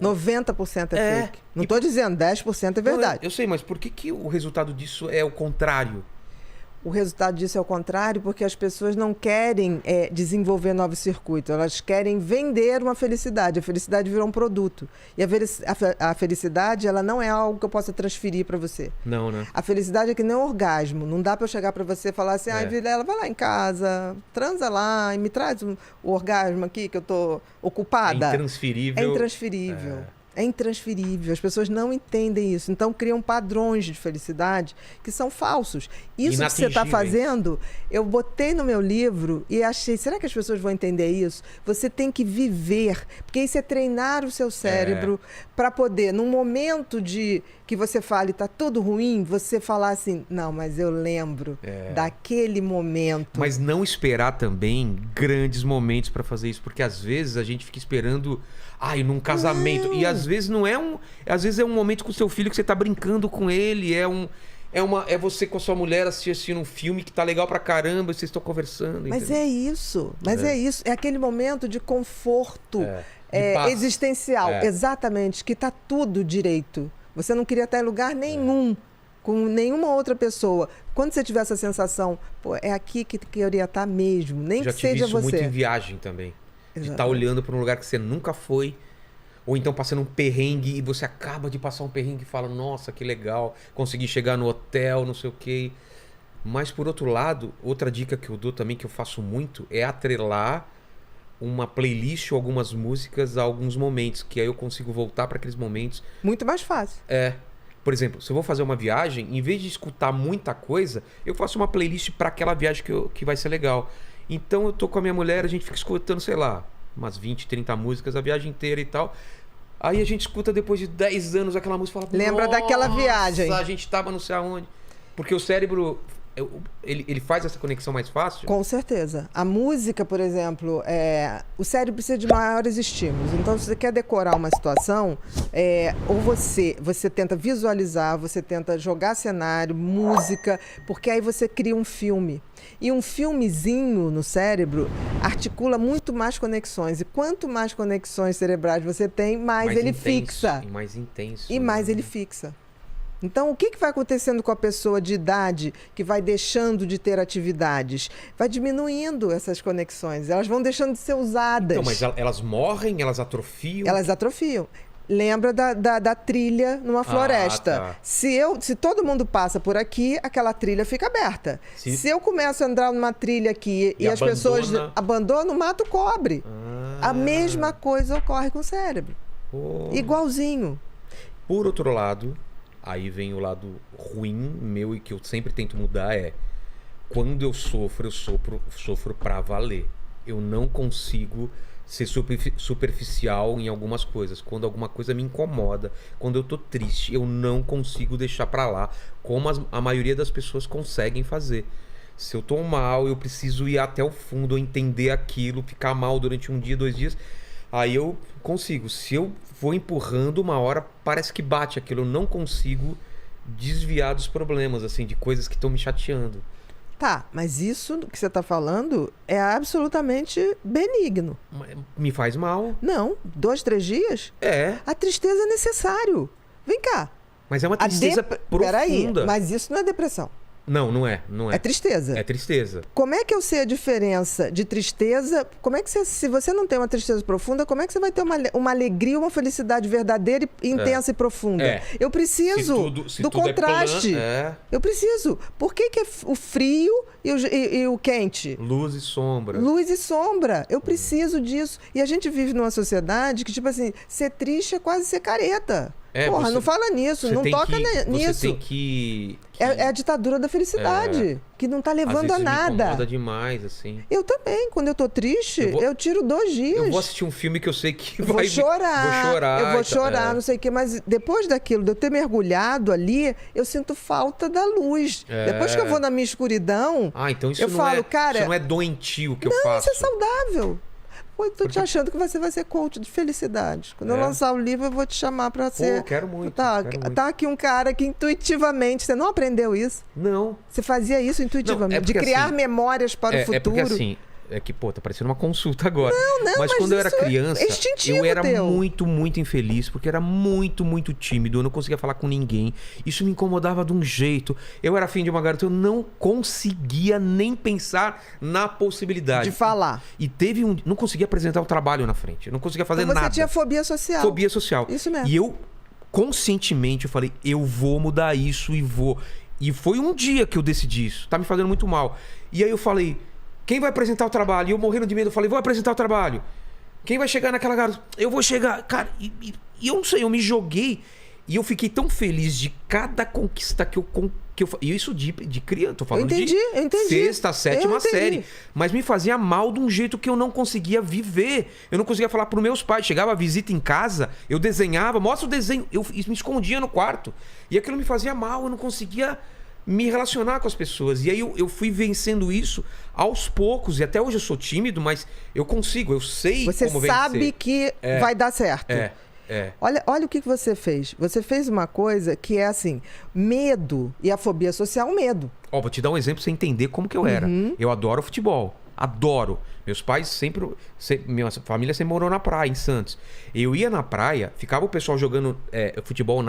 90% é fake. Não tô dizendo 10% é verdade. Eu sei, mas por que o resultado disso é o contrário? O resultado disso é o contrário, porque as pessoas não querem desenvolver novos circuitos, elas querem vender uma felicidade. A felicidade virou um produto. E a felicidade, ela não é algo que eu possa transferir para você. Não, né? A felicidade é que nem um orgasmo. Não dá para eu chegar para você e falar assim, Vilela, vai lá em casa, transa lá e me traz o orgasmo aqui que eu tô ocupada. É intransferível. É intransferível. É intransferível, as pessoas não entendem isso. Então criam padrões de felicidade que são falsos. Isso que você está fazendo, eu botei no meu livro e achei, será que as pessoas vão entender isso? Você tem que viver, porque isso é treinar o seu cérebro para poder, num momento de que você fale, está tudo ruim, você falar assim, não, mas eu lembro daquele momento. Mas não esperar também grandes momentos para fazer isso, porque às vezes a gente fica esperando... num casamento. Não. E às vezes não é às vezes é um momento com o seu filho que você tá brincando com ele. É você com a sua mulher assistindo um filme que tá legal pra caramba e vocês estão conversando. Mas entendeu? é isso. É isso. É aquele momento de conforto De existencial. Exatamente. Que tá tudo direito. Você não queria estar em lugar nenhum. Com nenhuma outra pessoa. Quando você tiver essa sensação, é aqui que queria estar mesmo. Nem que seja você. Já tive isso muito em viagem também. De estar olhando para um lugar que você nunca foi, ou então passando um perrengue e você acaba de passar um perrengue e fala, nossa, que legal, consegui chegar no hotel, não sei o quê. Mas por outro lado, outra dica que eu dou também, que eu faço muito, é atrelar uma playlist ou algumas músicas a alguns momentos, que aí eu consigo voltar para aqueles momentos. Muito mais fácil. Por exemplo, se eu vou fazer uma viagem, em vez de escutar muita coisa, eu faço uma playlist para aquela viagem que vai ser legal. Então eu tô com a minha mulher, a gente fica escutando, sei lá, umas 20, 30 músicas a viagem inteira e tal. Aí a gente escuta depois de 10 anos aquela música e fala... Lembra daquela viagem. A gente tava não sei aonde. Porque o cérebro, ele faz essa conexão mais fácil? Com certeza. A música, por exemplo, o cérebro precisa de maiores estímulos. Então, se você quer decorar uma situação, ou você tenta visualizar, você tenta jogar cenário, música, porque aí você cria um filme. E um filmezinho no cérebro articula muito mais conexões. E quanto mais conexões cerebrais você tem, mais ele fixa. E mais intenso. E mais ele fixa. Então, o que vai acontecendo com a pessoa de idade que vai deixando de ter atividades? Vai diminuindo essas conexões, elas vão deixando de ser usadas. Então, mas elas morrem, elas atrofiam? Elas atrofiam. Lembra da trilha numa floresta. Tá. Se todo mundo passa por aqui, aquela trilha fica aberta. Se eu começo a andar numa trilha aqui e as pessoas abandonam, o mato cobre. A mesma coisa ocorre com o cérebro. Igualzinho. Por outro lado, aí vem o lado ruim meu e que eu sempre tento mudar quando eu sofro pra valer. Eu não consigo ser superficial em algumas coisas. Quando alguma coisa me incomoda, quando eu tô triste, eu não consigo deixar pra lá, como a maioria das pessoas conseguem fazer. Se eu tô mal, eu preciso ir até o fundo, entender aquilo, ficar mal durante um dia, 2 dias, aí eu consigo. Se eu vou empurrando, uma hora parece que bate aquilo, eu não consigo desviar dos problemas, assim, de coisas que estão me chateando. Tá, mas isso que você está falando é absolutamente benigno. Me faz mal. Não, 2, 3 dias? A tristeza é necessário. Vem cá. Mas é uma tristeza profunda. Peraí, mas isso não é depressão. Não é. É tristeza. É tristeza. Como é que eu sei a diferença de tristeza? Como é que se você não tem uma tristeza profunda, como é que você vai ter uma alegria, uma felicidade verdadeira, intensa e profunda? Eu preciso do contraste. Eu preciso. Por que é o frio e o quente? Luz e sombra. Luz e sombra. Eu preciso disso. E a gente vive numa sociedade que, tipo assim, ser triste é quase ser careta. Porra, não fala nisso, não toca nisso. Você tem que... É a ditadura da felicidade, que não tá levando a nada. Me incomoda demais, assim. Eu também, quando eu tô triste, eu tiro 2 dias. Eu vou assistir um filme que eu sei que eu vou chorar, não sei o quê, mas depois daquilo, de eu ter mergulhado ali, eu sinto falta da luz. Depois que eu vou na minha escuridão, então isso eu falo, cara... Isso não é doentio que eu faço. Isso é saudável. Pô, tô te achando que você vai ser coach de felicidade. Quando eu lançar o livro, eu vou te chamar pra ser... Pô, quero muito. Tá aqui um cara que intuitivamente... Você não aprendeu isso? Não. Você fazia isso intuitivamente? Não, de criar memórias para o futuro? É porque assim... É que, pô, tá parecendo uma consulta agora. Não, mas quando eu era criança, eu era teu. muito, muito infeliz, porque era muito, muito tímido. Eu não conseguia falar com ninguém. Isso me incomodava de um jeito. Eu era afim de uma garota, eu não conseguia nem pensar na possibilidade. De falar. E teve um... Não conseguia apresentar o trabalho na frente. Eu não conseguia fazer nada. Você tinha fobia social. Fobia social. Isso mesmo. E eu, conscientemente, eu falei, eu vou mudar isso e vou... E foi um dia que eu decidi isso. Tá me fazendo muito mal. E aí eu falei, quem vai apresentar o trabalho? E eu morrendo de medo, eu falei, vou apresentar o trabalho. Quem vai chegar naquela garota? Eu vou chegar. Cara, e eu não sei, eu me joguei. E eu fiquei tão feliz de cada conquista que eu e isso de criança, tô falando eu entendi. Sexta, sétima série. Mas me fazia mal de um jeito que eu não conseguia viver. Eu não conseguia falar pros meus pais. Chegava a visita em casa, eu desenhava, mostra o desenho. Eu me escondia no quarto. E aquilo me fazia mal, eu não conseguia me relacionar com as pessoas. E aí eu fui vencendo isso aos poucos. E até hoje eu sou tímido, mas eu consigo, eu sei Você como vencer. Você sabe que vai dar certo. Olha o que você fez. Você fez uma coisa que é assim, medo e a fobia social, medo. Vou te dar um exemplo pra você entender como que eu era. Eu adoro futebol. Adoro. Meus pais sempre... Minha família sempre morou na praia, em Santos. Eu ia na praia, ficava o pessoal jogando futebol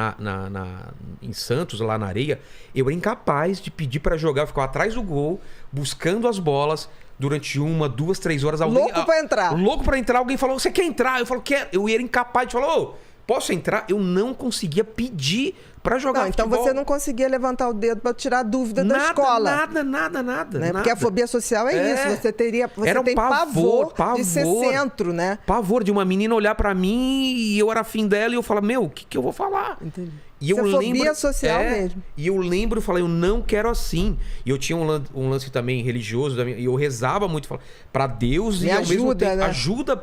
em Santos, lá na areia. Eu era incapaz de pedir pra jogar. Eu ficava atrás do gol, buscando as bolas durante 1, 2, 3 horas. Louco pra entrar. Louco pra entrar. Alguém falou, você quer entrar? Eu falo, quero. Eu era incapaz de falar, posso entrar? Eu não conseguia pedir pra jogar então futebol. você não conseguia levantar o dedo pra tirar a dúvida da escola. Nada. Porque a fobia social é isso. Você tem pavor de ser centro, né? Pavor de uma menina olhar pra mim e eu era afim dela e eu falar, o que eu vou falar? Entendi. E eu lembro, fobia social mesmo. E eu lembro, eu falei, eu não quero assim. E eu tinha um lance também religioso, e eu rezava muito pra Deus e ao mesmo tempo ajuda.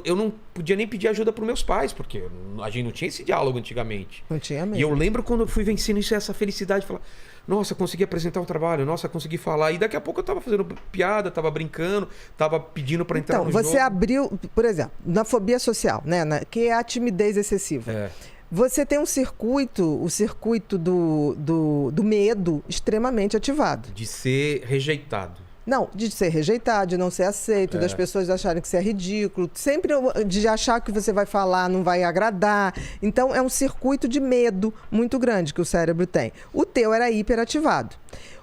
Eu não podia nem pedir ajuda pros meus pais, porque a gente não tinha esse diálogo antigamente. Não tinha mesmo. E eu lembro quando eu fui vencendo isso, essa felicidade, falar, nossa, consegui apresentar um trabalho, nossa, consegui falar. E daqui a pouco eu tava fazendo piada, tava brincando, tava pedindo pra entrar no jogo. Então, você abriu, por exemplo, na fobia social, né? Que é a timidez excessiva. Você tem o circuito do medo extremamente ativado. De ser rejeitado. Não, de ser rejeitado, de não ser aceito, das pessoas acharem que você é ridículo, sempre de achar que você vai falar não vai agradar. Então, é um circuito de medo muito grande que o cérebro tem. O teu era hiperativado.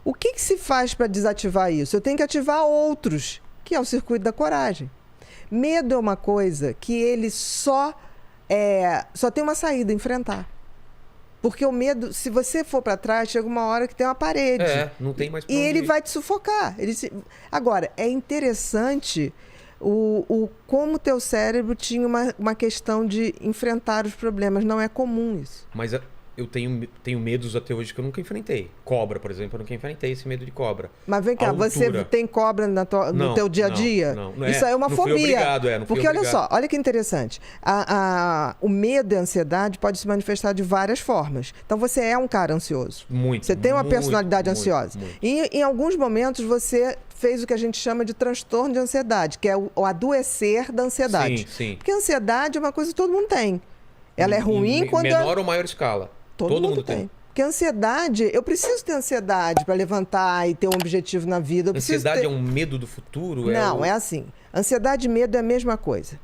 O que se faz para desativar isso? Eu tenho que ativar outros, que é o circuito da coragem. Medo é uma coisa que ele só tem uma saída, enfrentar. Porque o medo, se você for para trás, chega uma hora que tem uma parede. Não tem mais pra onde ir. Ele vai te sufocar. Agora, é interessante como o teu cérebro tinha uma questão de enfrentar os problemas. Não é comum isso. Mas eu tenho medos até hoje que eu nunca enfrentei. Cobra, por exemplo, eu nunca enfrentei esse medo de cobra. Mas vem cá, você tem cobra no teu dia a dia? Não. Isso aí é uma fobia. Fui obrigado, não Porque olha só, olha que interessante. O medo e a ansiedade pode se manifestar de várias formas. Então você é um cara ansioso. Muito. Você tem uma personalidade ansiosa. Muito. E em alguns momentos você fez o que a gente chama de transtorno de ansiedade, que é o adoecer da ansiedade. Sim. Porque a ansiedade é uma coisa que todo mundo tem. Ela é ruim quando... menor ou maior escala. Todo mundo tem. Porque a ansiedade, eu preciso ter ansiedade para levantar e ter um objetivo na vida. Ansiedade é um medo do futuro? Não, é assim. Ansiedade e medo é a mesma coisa.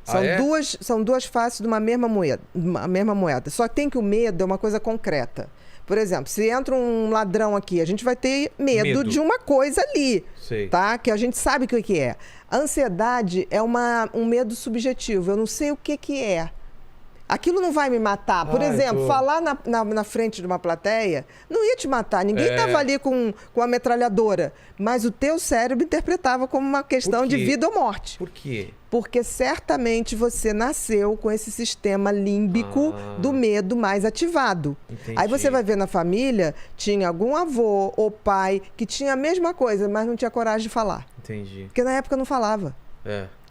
São duas faces de uma mesma moeda. Só que tem que o medo é uma coisa concreta. Por exemplo, se entra um ladrão aqui, a gente vai ter medo de uma coisa ali, tá? Que a gente sabe o que é. A ansiedade é um medo subjetivo. Eu não sei o que é. Aquilo não vai me matar. Por exemplo, falar na frente de uma plateia não ia te matar. Ninguém estava ali com a metralhadora. Mas o teu cérebro interpretava como uma questão de vida ou morte. Por quê? Porque certamente você nasceu com esse sistema límbico do medo mais ativado. Entendi. Aí você vai ver na família, tinha algum avô ou pai que tinha a mesma coisa, mas não tinha coragem de falar. Entendi. Porque na época não falava.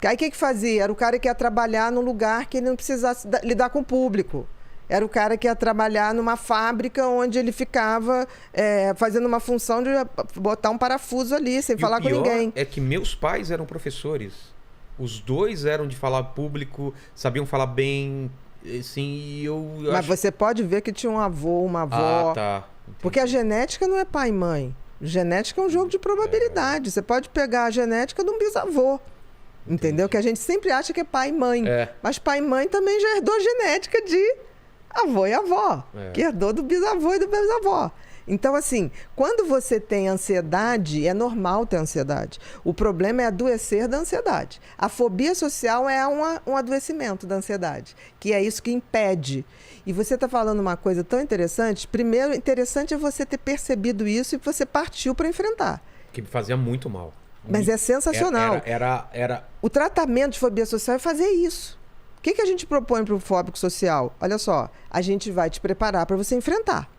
Aí o que fazia? Era o cara que ia trabalhar num lugar que ele não precisasse lidar com o público. Era o cara que ia trabalhar numa fábrica onde ele ficava fazendo uma função de botar um parafuso ali, sem falar com ninguém. É que meus pais eram professores. Os dois eram de falar público, sabiam falar bem, assim, Mas você pode ver que tinha um avô, uma avó. Entendi. Porque a genética não é pai e mãe. Genética é um jogo de probabilidade. Você pode pegar a genética de um bisavô. Entendeu? Que a gente sempre acha que é pai e mãe. Mas pai e mãe também já herdou genética de avô e avó. Que herdou do bisavô e do bisavó. Então, assim, quando você tem ansiedade, é normal ter ansiedade. O problema é adoecer da ansiedade. A fobia social é um adoecimento da ansiedade, que é isso que impede. E você está falando uma coisa tão interessante. Primeiro, interessante é você ter percebido isso e você partiu para enfrentar. Que me fazia muito mal. Mas é sensacional. O tratamento de fobia social é fazer isso. O que a gente propõe para o fóbico social? Olha só, a gente vai te preparar para você enfrentar.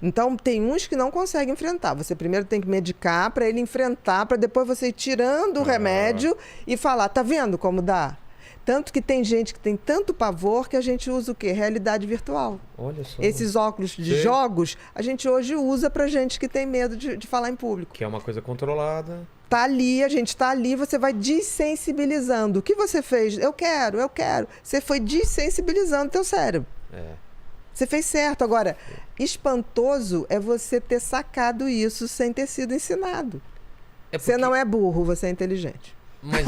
Então, tem uns que não conseguem enfrentar. Você primeiro tem que medicar para ele enfrentar, para depois você ir tirando o remédio e falar, tá vendo como dá? Tanto que tem gente que tem tanto pavor que a gente usa o quê? Realidade virtual. Olha só. Esses óculos de jogos, a gente hoje usa para gente que tem medo de falar em público. Que é uma coisa controlada. Tá ali, a gente tá ali, você vai dessensibilizando. O que você fez? Eu quero. Você foi dessensibilizando teu cérebro. Você fez certo. Agora, espantoso é você ter sacado isso sem ter sido ensinado. Você não é burro, você é inteligente. Mas